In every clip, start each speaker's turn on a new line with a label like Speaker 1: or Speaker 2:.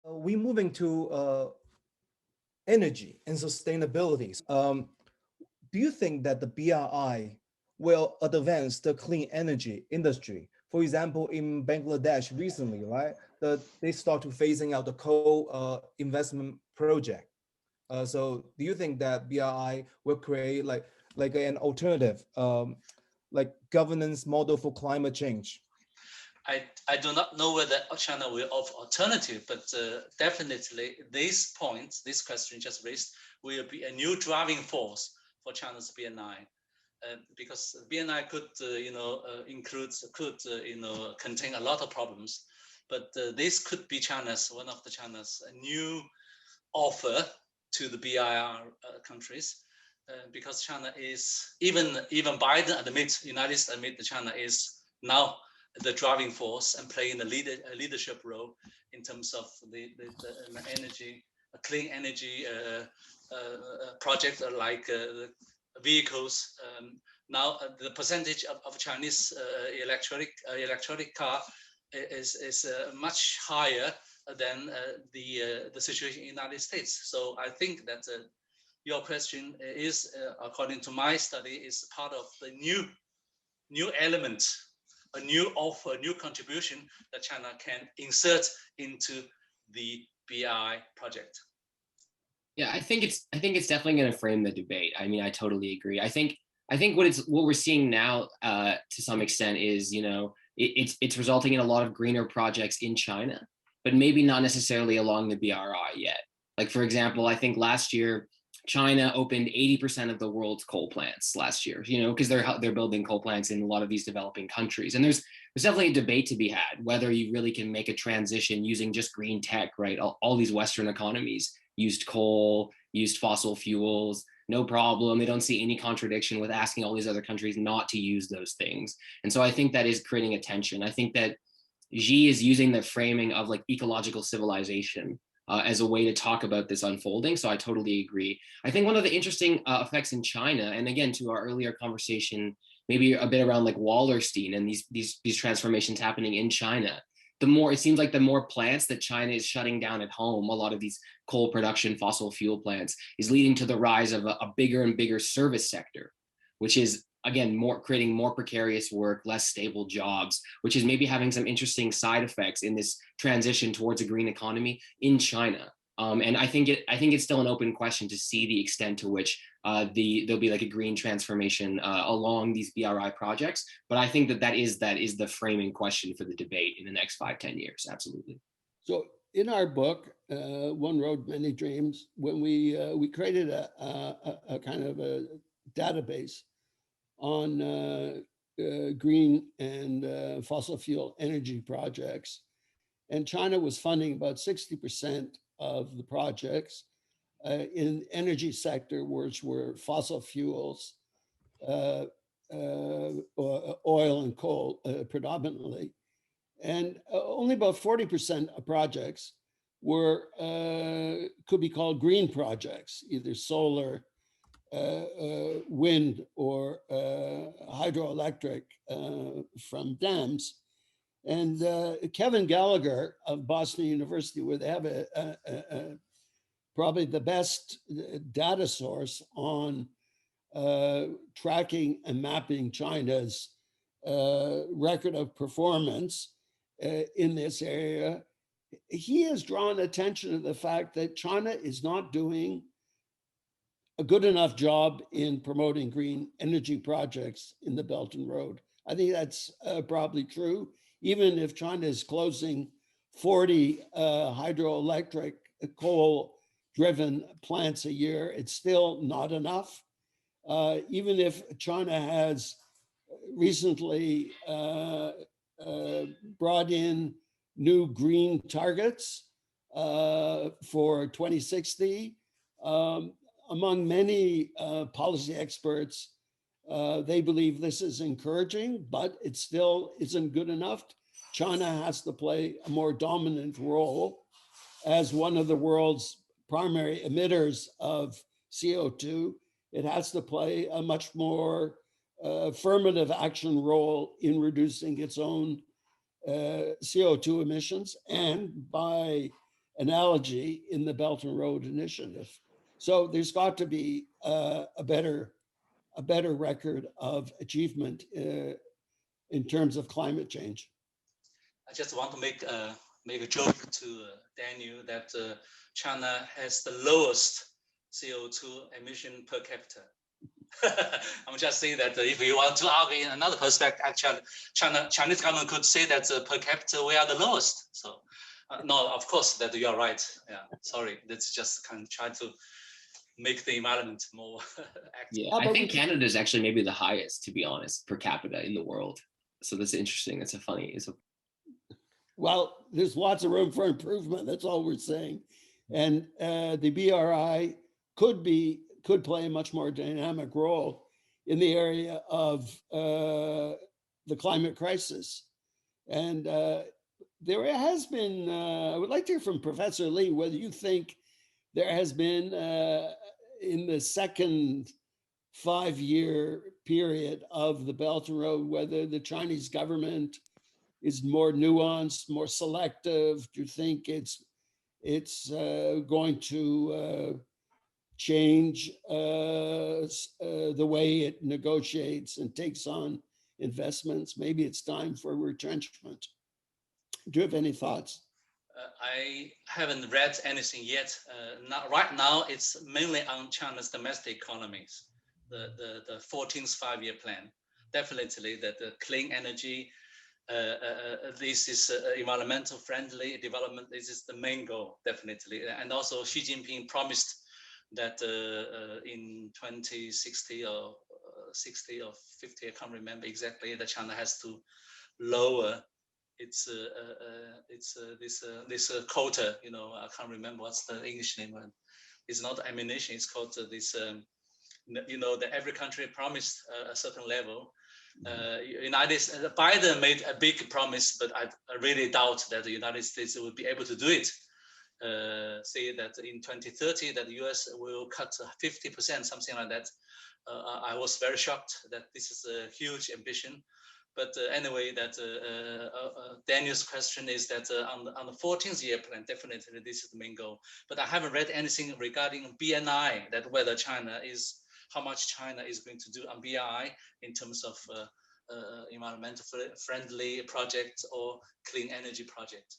Speaker 1: We're moving to energy and sustainability. Do you think that the BRI will advance the clean energy industry? For example, in Bangladesh recently, right, they start to phasing out the coal investment project. So do you think that BRI will create like an alternative like governance model for climate change?
Speaker 2: I do not know whether China will offer alternative, but definitely this point, this question just raised, will be a new driving force for China's BNI. Because BNI could, contain a lot of problems, but this could be one of the China's new offer to the BIR countries, because China is even Biden admits, United States admit that China is now the driving force and playing the leadership role in terms of the energy, clean energy project like vehicles. Now the percentage of Chinese electronic car is much higher than the situation in the United States. So I think that your question is, according to my study, is part of the new element, a new offer, a new contribution that China can insert into the BRI project.
Speaker 3: Yeah, I think it's definitely going to frame the debate. I mean, I totally agree. I think what we're seeing now to some extent is, it's resulting in a lot of greener projects in China, but maybe not necessarily along the BRI yet. Like, for example, I think last year China opened 80% of the world's coal plants last year, because they're building coal plants in a lot of these developing countries. And there's definitely a debate to be had whether you really can make a transition using just green tech, right? All these Western economies used coal, used fossil fuels, no problem. They don't see any contradiction with asking all these other countries not to use those things. And so I think that is creating a tension. I think that Xi is using the framing of like ecological civilization as a way to talk about this unfolding. So I totally agree. I think one of the interesting effects in China, and again, to our earlier conversation, maybe a bit around like Wallerstein and these transformations happening in China, it seems like the more plants that China is shutting down at home, a lot of these coal production, fossil fuel plants, is leading to the rise of a bigger and bigger service sector, which is, again, creating more precarious work, less stable jobs, which is maybe having some interesting side effects in this transition towards a green economy in China. And I think it's still an open question to see the extent to which there'll be like a green transformation along these BRI projects. But I think that is the framing question for the debate in the next 5-10 years. Absolutely.
Speaker 4: So in our book, One Road, Many Dreams, when we created a kind of a database on green and fossil fuel energy projects, and China was funding about 60% of the projects in energy sector, which were fossil fuels, oil and coal predominantly. And only about 40% of projects could be called green projects, either solar, wind, or hydroelectric from dams. And Kevin Gallagher of Boston University, where they have probably the best data source on tracking and mapping China's record of performance in this area, he has drawn attention to the fact that China is not doing a good enough job in promoting green energy projects in the Belt and Road. I think that's probably true. Even if China is closing 40 hydroelectric coal-driven plants a year, it's still not enough. Even if China has recently brought in new green targets for 2060, among many policy experts, they believe this is encouraging, but it still isn't good enough. China has to play a more dominant role as one of the world's primary emitters of CO2. It has to play a much more affirmative action role in reducing its own CO2 emissions, and by analogy in the Belt and Road Initiative. So there's got to be a better record of achievement in terms of climate change.
Speaker 2: I just want to make a joke to Daniel that China has the lowest CO2 emission per capita. I'm just saying that if you want to argue in another perspective, actually, Chinese government could say that per capita we are the lowest. So, no, of course that you are right. Yeah, sorry, that's just kind of try to make the environment more active.
Speaker 3: Yeah, I think Canada is actually maybe the highest, to be honest, per capita in the world. So that's interesting. That's
Speaker 4: Well, there's lots of room for improvement. That's all we're saying. And the BRI could play a much more dynamic role in the area of the climate crisis. And there has been, I would like to hear from Professor Lee, whether you think there has been, in the second 5-year period of the Belt and Road, whether the Chinese government is more nuanced, more selective. Do you think it's going to change the way it negotiates and takes on investments? Maybe it's time for retrenchment. Do you have any thoughts?
Speaker 2: I haven't read anything yet. Right now, it's mainly on China's domestic economies, the 14th five-year plan. Definitely that the clean energy, this is environmental friendly development. This is the main goal, definitely. And also Xi Jinping promised that in 2060 or 60 or 50, I can't remember exactly, that China has to lower its this quota. You know, I can't remember what's the English name. It's not ammunition. It's called this. You know, that every country promised a certain level. United States, Biden made a big promise, but I really doubt that the United States will be able to do it. Say that in 2030 that the US will cut 50%, something like that. I was very shocked that this is a huge ambition. But anyway, that Daniel's question is that on the 14th year plan, definitely this is the main goal. But I haven't read anything regarding BNI, that whether China is, how much China is going to do on BRI in terms of environmental friendly project or clean energy project.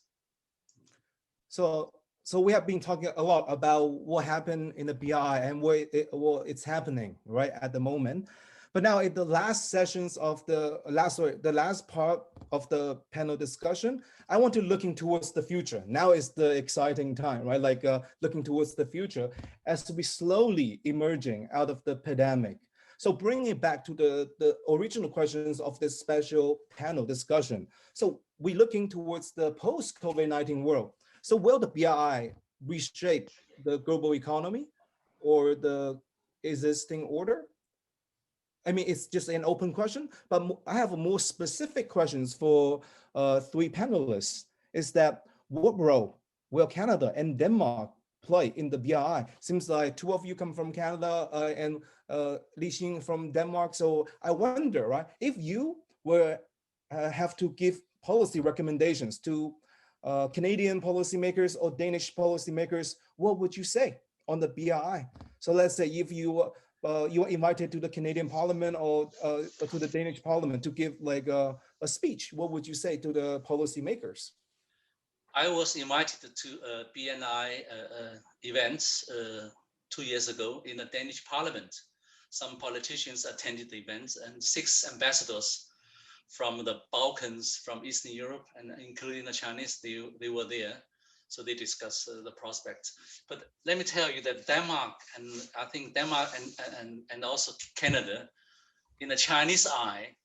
Speaker 1: So we have been talking a lot about what happened in the BRI and what it's happening right at the moment. But now in the last sessions of the last part of the panel discussion, I want to looking towards the future. Now is the exciting time, right? Like looking towards the future as we slowly emerging out of the pandemic. So bringing it back to the original questions of this special panel discussion. So we're looking towards the post-COVID-19 world. So will the BRI reshape the global economy or the existing order? I mean, it's just an open question, but I have a more specific questions for three panelists. Is that what role will Canada and Denmark play in the BRI? Seems like two of you come from Canada and Li Xing from Denmark. So I wonder, right, if you were have to give policy recommendations to Canadian policymakers or Danish policymakers, what would you say on the BRI? So let's say if you were invited to the Canadian Parliament or to the Danish Parliament to give like a speech, what would you say to the policymakers?
Speaker 2: I was invited to BNI events 2 years ago in the Danish Parliament. Some politicians attended the events and 6 ambassadors from the Balkans, from Eastern Europe, and including the Chinese, they were there. So they discussed the prospects. But let me tell you that Denmark, and I think Denmark and also Canada, in the Chinese eye,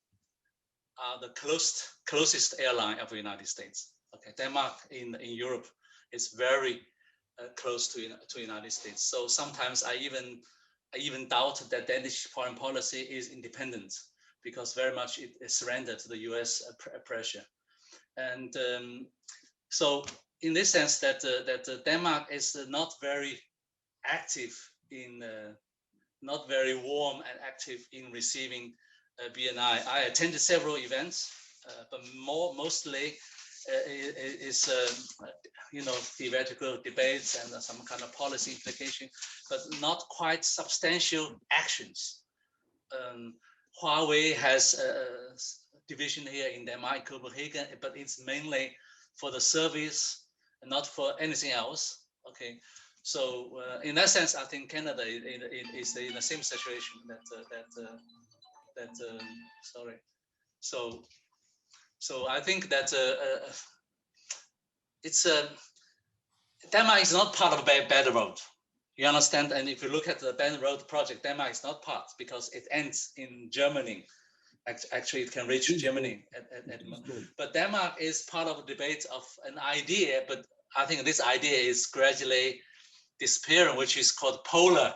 Speaker 2: are the closest airline of the United States. Okay, Denmark in Europe is very close to United States. So sometimes I even doubt that Danish foreign policy is independent, because very much it is surrendered to the US pressure. And so in this sense that Denmark is not very active in, not very warm and active in receiving BNI. I attended several events, but mostly is theoretical debates and some kind of policy implication, but not quite substantial actions. Huawei has a division here in Denmark, Copenhagen, but it's mainly for the service and not for anything else. Okay, so in that sense, I think Canada is in the same situation sorry. So I think that it's Denmark is not part of Belt and Road. You understand? And if you look at the Belt and Road project, Denmark is not part because it ends in Germany. Actually, it can reach Germany. But Denmark is part of the debate of an idea, but I think this idea is gradually disappearing, which is called polar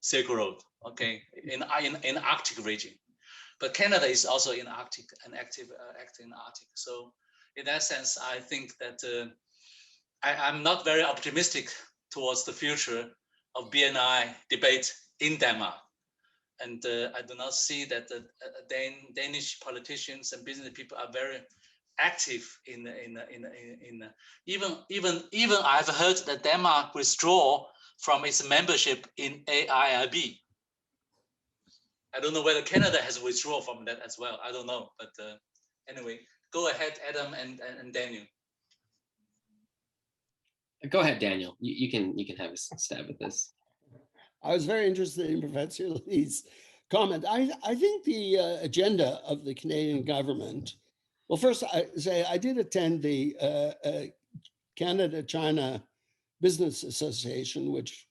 Speaker 2: Silk Road, okay, in Arctic region. But Canada is also in Arctic and active in Arctic. So in that sense, I think that I'm not very optimistic towards the future of BNI debate in Denmark. And I do not see that the Danish politicians and business people are very active in even I've heard that Denmark withdraw from its membership in AIIB. I don't know whether Canada has withdrawn from that as well. I don't know, but anyway, go ahead, Adam and Daniel.
Speaker 3: Go ahead, Daniel. You can have a stab at this.
Speaker 4: I was very interested in Professor Lee's comment. I think the agenda of the Canadian government. Well, first, I did attend the Canada-China Business Association, which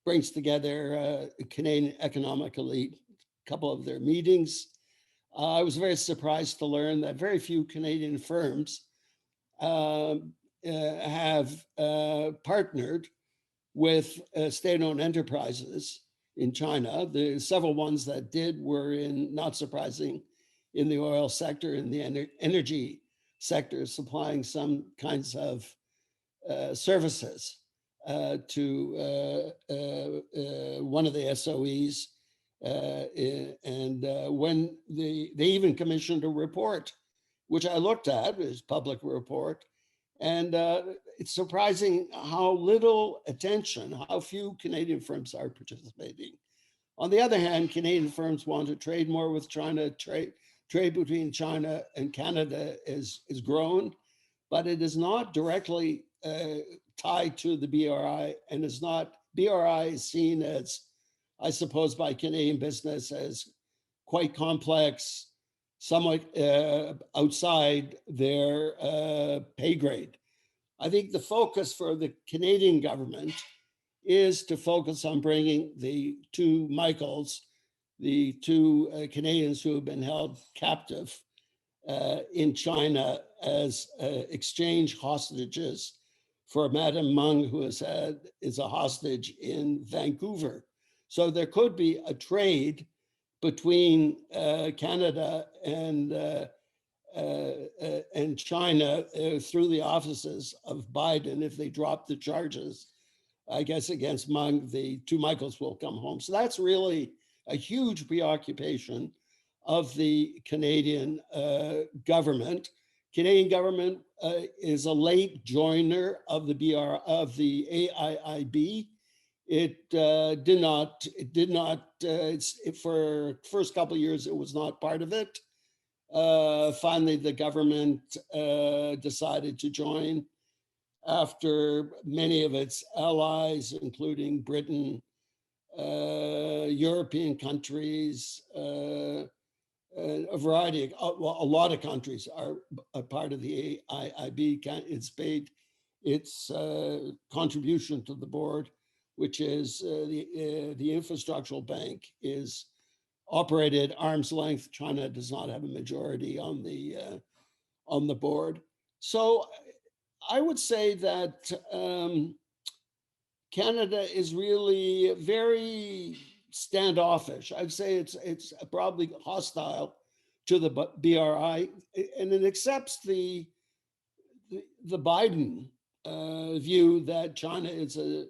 Speaker 4: brings together Canadian economic elite, a couple of their meetings. I was very surprised to learn that very few Canadian firms have partnered with state-owned enterprises in China. The several ones that did were not surprising, in the oil sector, in the energy sector, supplying some kinds of services to one of the SOEs. And when they even commissioned a report, which I looked at, is public report, and it's surprising how little attention, how few Canadian firms are participating. On the other hand, Canadian firms want to trade more with China. Trade between China and Canada is grown, but it is not directly tied to the BRI, and is not, BRI is seen as, I suppose, by Canadian business as quite complex, somewhat outside their pay grade. I think the focus for the Canadian government is to focus on bringing the two Michaels, the two Canadians who have been held captive in China as exchange hostages for Madame Meng, who is a hostage in Vancouver. So there could be a trade between Canada and China through the offices of Biden. If they drop the charges, I guess, against Meng, the two Michaels will come home. So that's really a huge preoccupation of the Canadian government. Canadian government is a late joiner of the AIIB. It did not. For first couple of years, it was not part of it. Finally, the government decided to join after many of its allies, including Britain, European countries, a variety of, well, a lot of countries are a part of the AIIB. It's paid its contribution to the board, which is the infrastructural bank is operated arm's length. China does not have a majority on the board. So I would say that Canada is really very standoffish. I'd say it's probably hostile to the BRI, and it accepts the Biden view that China is a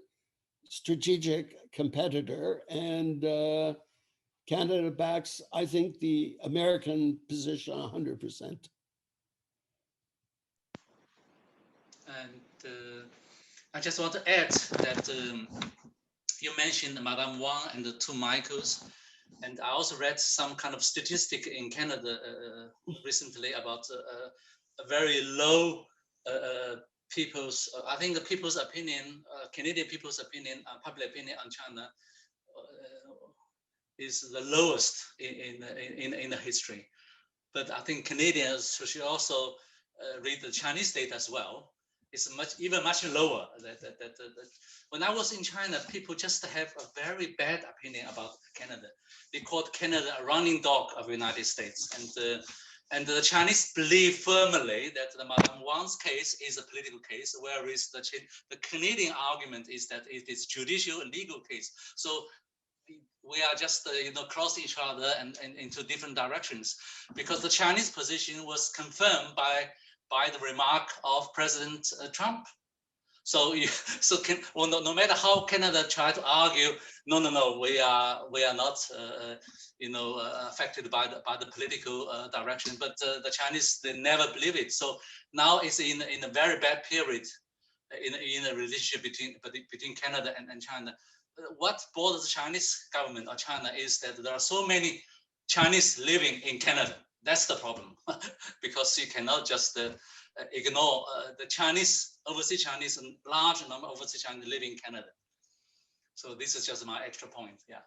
Speaker 4: strategic competitor, and Canada backs, I think, the American position 100%.
Speaker 2: And I just want to add that you mentioned Madame Wang and the two Michaels, and I also read some kind of statistic in Canada recently about a very low people's, I think the people's opinion, Canadian people's opinion, public opinion on China is the lowest in the history. But I think Canadians should also read the Chinese data as well. It's even much lower. When I was in China, people just have a very bad opinion about Canada. They called Canada a running dog of the United States. And the Chinese believe firmly that the Madame Wang's case is a political case, whereas the Canadian argument is that it is judicial and legal case. So we are just crossing each other and into different directions, because the Chinese position was confirmed by the remark of President Trump. So no matter how Canada try to argue, no, we are not affected by the political direction, but the Chinese, they never believe it. So now it's in a very bad period in a relationship between Canada and China. What bothers the Chinese government or China is that there are so many Chinese living in Canada. That's the problem, because you cannot just ignore the Chinese, overseas Chinese, and large number of overseas Chinese living in Canada. So this is just my extra point. Yeah.